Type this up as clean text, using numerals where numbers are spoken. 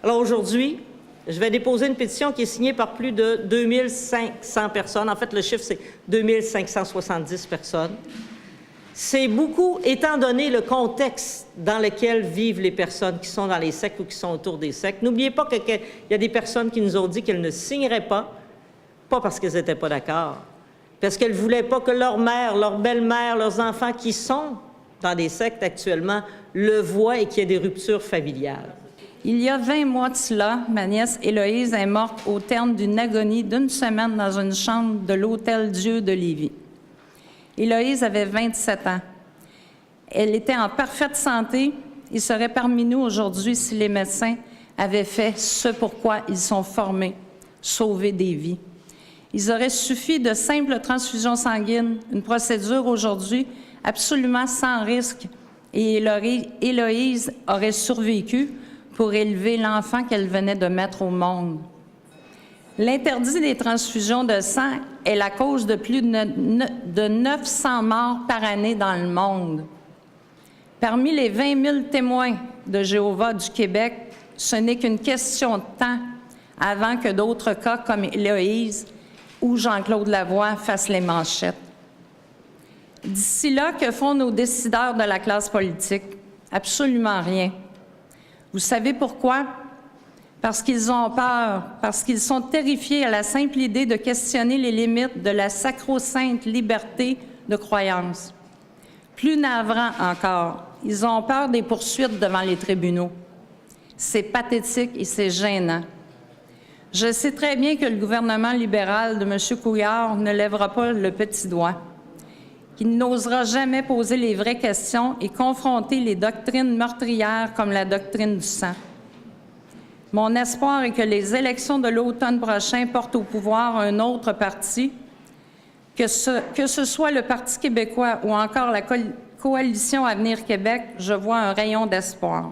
Alors aujourd'hui, je vais déposer une pétition qui est signée par plus de 2500 personnes. En fait, le chiffre, c'est 2570 personnes. C'est beaucoup, étant donné le contexte dans lequel vivent les personnes qui sont dans les sectes ou qui sont autour des sectes. N'oubliez pas qu'il y a des personnes qui nous ont dit qu'elles ne signeraient pas parce qu'elles n'étaient pas d'accord, parce qu'elles ne voulaient pas que leur mère, leur belle-mère, leurs enfants qui sont dans des sectes actuellement le voient et qu'il y ait des ruptures familiales. Il y a 20 mois de cela, ma nièce Héloïse est morte au terme d'une agonie d'une semaine dans une chambre de l'Hôtel Dieu de Lévis. Héloïse avait 27 ans. Elle était en parfaite santé et serait parmi nous aujourd'hui si les médecins avaient fait ce pourquoi ils sont formés, sauver des vies. Il aurait suffi de simples transfusions sanguines, une procédure aujourd'hui absolument sans risque, et Héloïse aurait survécu pour élever l'enfant qu'elle venait de mettre au monde. L'interdit des transfusions de sang est la cause de plus de 900 morts par année dans le monde. Parmi les 20 000 témoins de Jéhovah du Québec, ce n'est qu'une question de temps avant que d'autres cas comme Héloïse ou Jean-Claude Lavoie fassent les manchettes. D'ici là, que font nos décideurs de la classe politique? Absolument rien. Vous savez pourquoi? Parce qu'ils ont peur, parce qu'ils sont terrifiés à la simple idée de questionner les limites de la sacro-sainte liberté de croyance. Plus navrant encore, ils ont peur des poursuites devant les tribunaux. C'est pathétique et c'est gênant. Je sais très bien que le gouvernement libéral de M. Couillard ne lèvera pas le petit doigt, qu'il n'osera jamais poser les vraies questions et confronter les doctrines meurtrières comme la doctrine du sang. Mon espoir est que les élections de l'automne prochain portent au pouvoir un autre parti, que ce soit le Parti québécois ou encore la Coalition Avenir Québec, je vois un rayon d'espoir.